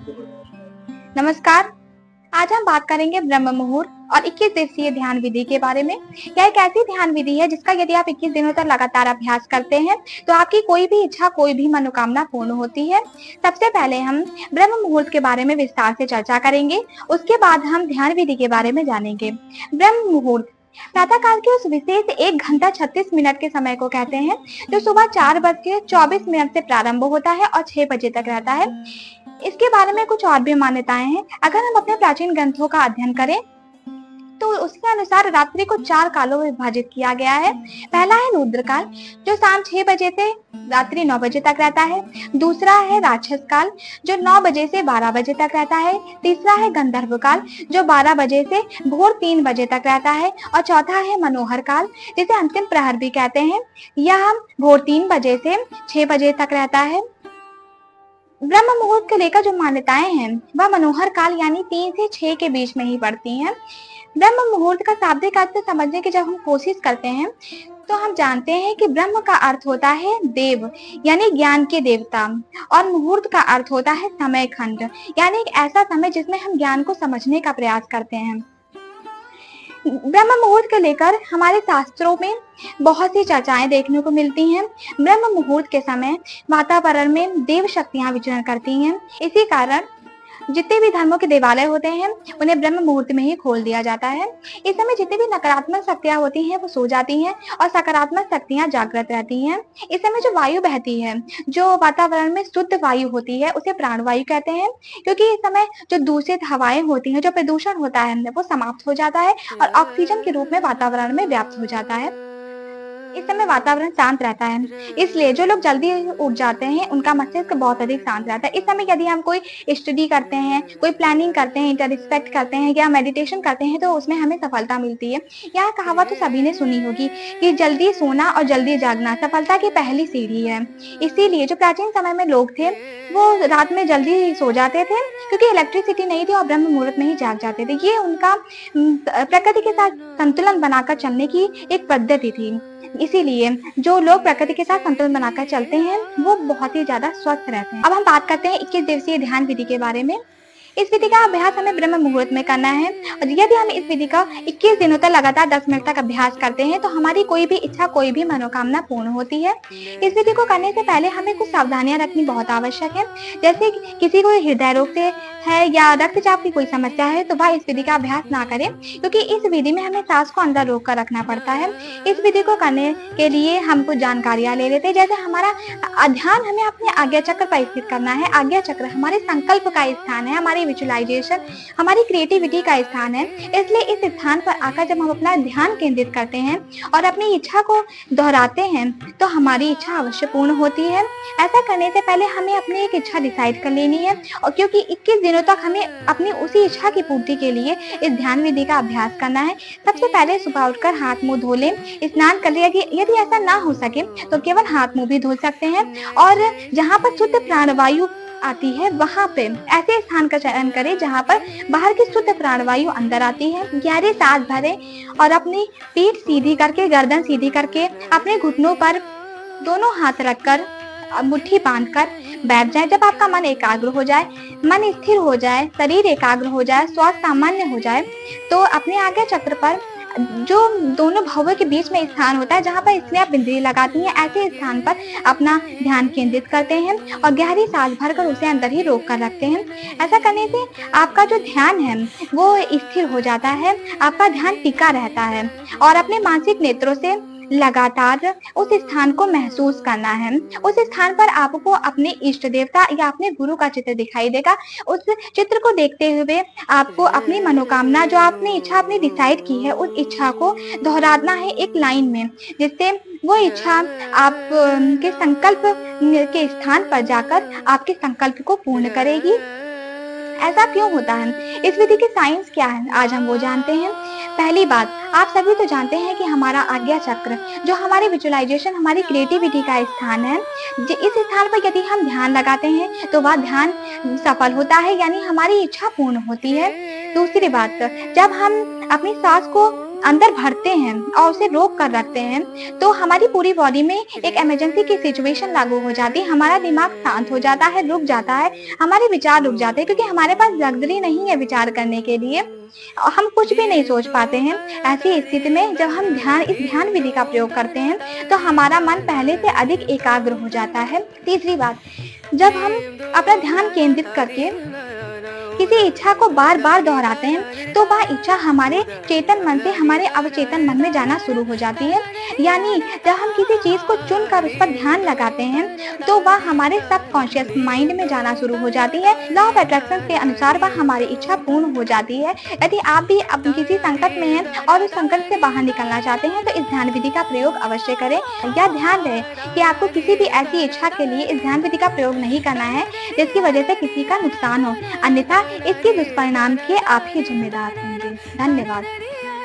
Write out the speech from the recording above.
नमस्कार। आज हम बात करेंगे ब्रह्म मुहूर्त और 21 दिवसीय ध्यान विधि के बारे में। यह एक ऐसी ध्यान विधि है जिसका यदि आप 21 दिनों तक लगातार अभ्यास करते हैं तो आपकी कोई भी इच्छा, कोई भी मनोकामना पूर्ण होती है। सबसे पहले हम ब्रह्म मुहूर्त के बारे में विस्तार से चर्चा करेंगे, उसके बाद हम ध्यान विधि के बारे में जानेंगे। ब्रह्म मुहूर्त प्रातः काल के उस विशेष 1 घंटा 36 मिनट के समय को कहते हैं जो सुबह 4:24 से प्रारंभ होता है और 6 बजे तक रहता है। इसके बारे में कुछ और भी मान्यताएं हैं। अगर हम अपने प्राचीन ग्रंथों का अध्ययन करें तो उसके अनुसार रात्रि को 4 कालों में विभाजित किया गया है। पहला है रुद्रकाल जो शाम 6 बजे से रात्रि 9 बजे तक रहता है। दूसरा है राक्षस काल जो 9 बजे से 12 बजे तक रहता है। तीसरा है गंधर्व काल जो 12 बजे से भोर 3 बजे तक रहता है। और चौथा है मनोहर काल जिसे अंतिम प्रहर भी कहते हैं। यह भोर 3 बजे से 6 बजे तक रहता है। ब्रह्म मुहूर्त को लेकर जो मान्यताएं हैं वह मनोहर काल यानी 3 से 6 के बीच में ही पड़ती हैं। ब्रह्म मुहूर्त का शाब्दिक अर्थ समझने की जब हम कोशिश करते हैं तो हम जानते हैं कि ब्रह्म का अर्थ होता है देव यानी ज्ञान के देवता और मुहूर्त का अर्थ होता है समय खंड यानी एक ऐसा समय जिसमें हम ज्ञान को समझने का प्रयास करते हैं। ब्रह्म मुहूर्त को लेकर हमारे शास्त्रों में बहुत सी चर्चाएं देखने को मिलती हैं। ब्रह्म मुहूर्त के समय वातावरण में देव शक्तियां विचरण करती हैं। इसी कारण जितने भी धर्मों के देवालय होते हैं उन्हें ब्रह्म मुहूर्त में ही खोल दिया जाता है। इस समय जितनी भी नकारात्मक शक्तियां होती हैं वो सो जाती हैं और सकारात्मक शक्तियां जागृत रहती हैं। इस समय जो वायु बहती है, जो वातावरण में शुद्ध वायु होती है उसे प्राणवायु कहते हैं, क्योंकि इस समय जो दूषित हवाएं होती हैं, जो प्रदूषण होता है वो समाप्त हो जाता है और ऑक्सीजन के रूप में वातावरण में व्याप्त हो जाता है। इस समय वातावरण शांत रहता है, इसलिए जो लोग जल्दी उठ जाते हैं उनका मस्तिष्क बहुत अधिक शांत रहता है। इस समय यदि हम कोई स्टडी करते हैं, कोई प्लानिंग करते हैं, इंटरस्पेक्ट करते हैं या मेडिटेशन करते हैं तो उसमें हमें सफलता मिलती है। यह कहावत तो सभी ने सुनी होगी कि जल्दी सोना और जल्दी जागना सफलता की पहली सीढ़ी है। इसीलिए जो प्राचीन समय में लोग थे वो रात में जल्दी सो जाते थे क्योंकि इलेक्ट्रिसिटी नहीं थी और ब्रह्म मुहूर्त में ही जाग जाते थे। ये उनका प्रकृति के साथ संतुलन बनाकर चलने की एक पद्धति थी। इसीलिए जो लोग प्रकृति के साथ संतुलन बनाकर चलते हैं वो बहुत ही ज्यादा स्वस्थ रहते हैं। अब हम बात करते हैं 21 दिवसीय ध्यान विधि के बारे में। इस विधि का अभ्यास हमें ब्रह्म मुहूर्त में करना है और यदि हम इस विधि का 21 दिनों तक लगातार 10 मिनट तक अभ्यास करते हैं तो हमारी कोई भी इच्छा, कोई भी मनोकामना पूर्ण होती है। इस विधि को करने से पहले हमें कुछ सावधानियां रखनी बहुत आवश्यक है। जैसे किसी को हृदय रोग से है या रक्तचाप की कोई समस्या है तो वह इस विधि का अभ्यास ना करें, क्योंकि इस विधि में हमें सांस को अंदर रोक कर रखना पड़ता है। इस विधि को करने के लिए हम कुछ जानकारियां ले लेते हैं। जैसे हमारा ध्यान हमें अपने आज्ञा चक्र पर स्थित करना है। आज्ञा चक्र हमारे संकल्प का स्थान है, हमारी विजुअलाइजेशन, हमारी क्रिएटिविटी का स्थान है। इसलिए इस स्थान पर आकर जब हम अपना ध्यान केंद्रित करते हैं और अपनी इच्छा को दोहराते हैं तो हमारी इच्छा अवश्य पूर्ण होती है। ऐसा करने से पहले हमें अपनी एक इच्छा डिसाइड कर लेनी है और क्योंकि 21 दिनों तक हमें अपनी उसी इच्छा की पूर्ति के लिए इस ध्यान विधि का अभ्यास करना है। सबसे पहले सुबह उठकर हाथ मुंह धो लें, स्नान कर लिया। यदि ऐसा ना हो सके तो केवल हाथ मुंह भी धो सकते हैं और जहाँ पर शुद्ध प्राणवायु आती है वहां पे ऐसे स्थान का चयन करें जहां पर बाहर की शुद्ध प्राणवायु अंदर आती है। गहरी सांस भरें और अपनी पीठ सीधी करके, गर्दन सीधी करके अपने घुटनों पर दोनों हाथ रखकर मुट्ठी बांधकर बैठ जाए। जब आपका मन एकाग्र हो जाए, मन स्थिर हो जाए, शरीर एकाग्र हो जाए, श्वास सामान्य हो जाए तो अपने आज्ञा चक्र पर जो दोनों भवों के बीच में स्थान होता है जहाँ पर स्त्रियां बिंदी लगाती हैं, ऐसे स्थान पर अपना ध्यान केंद्रित करते हैं और गहरी सांस भरकर उसे अंदर ही रोक कर रखते हैं। ऐसा करने से आपका जो ध्यान है वो स्थिर हो जाता है, आपका ध्यान टिका रहता है और अपने मानसिक नेत्रों से लगातार उस स्थान को महसूस करना है। उस स्थान पर आपको अपने इष्ट देवता या अपने गुरु का चित्र दिखाई देगा। उस चित्र को देखते हुए आपको अपनी मनोकामना, जो आपने इच्छा अपनी डिसाइड की है, उस इच्छा को दोहराना है एक लाइन में, जिससे वो इच्छा आप के संकल्प के स्थान पर जाकर आपके संकल्प को पूर्ण करेगी। ऐसा क्यों होता है, इस विधि की साइंस क्या है, आज हम वो जानते हैं। पहली बात, आप सभी तो जानते हैं कि हमारा आज्ञा चक्र जो हमारी विजुअलाइजेशन, हमारी क्रिएटिविटी का स्थान है, इस स्थान पर यदि हम ध्यान लगाते हैं तो वह ध्यान सफल होता है, यानी हमारी इच्छा पूर्ण होती है। दूसरी बात, जब हम अपनी सांस को अंदर भरते हैं और उसे रोक कर रखते हैं, तो हमारी पूरी बॉडी में एक इमरजेंसी की सिचुएशन लागू हो जाती है, हमारा दिमाग शांत हो जाता है, रुक जाता है, हमारे विचार रुक जाते हैं, क्योंकि हमारे पास लग्ज़री नहीं है विचार करने के लिए। हम कुछ भी नहीं सोच पाते हैं। ऐसी स्थिति में जब हम इस ध्यान विधि का प्रयोग करते हैं, तो हमारा मन पहले से अधिक एकाग्र हो जाता है। तीसरी बात, जब हम अपना ध्यान केंद्रित करके किसी इच्छा को बार-बार दोहराते हैं, तो वह इच्छा हमारे चेतन मन से हमारे अवचेतन मन में जाना शुरू हो जाती है। यानी जब हम किसी चीज़ को चुनकर उस पर ध्यान लगाते हैं, तो वह हमारे सबकॉन्शियस माइंड में जाना शुरू हो जाती है। लॉ ऑफ अट्रैक्शन के अनुसार वह हमारी इच्छा पूर्ण हो जाती है। यदि आप भी अब किसी संकट में हैं और उस संकट से बाहर निकलना चाहते हैं, तो इस ध्यान विधि का प्रयोग अवश्य करें। यह ध्यान रहे कि आपको किसी भी ऐसी इच्छा के लिए इस ध्यान विधि का प्रयोग नहीं करना है, जिसकी वजह से किसी का नुकसान हो। अन्यथा इसके दुष्परिणाम के आप ही जिम्मेदार होंगे। धन्यवाद।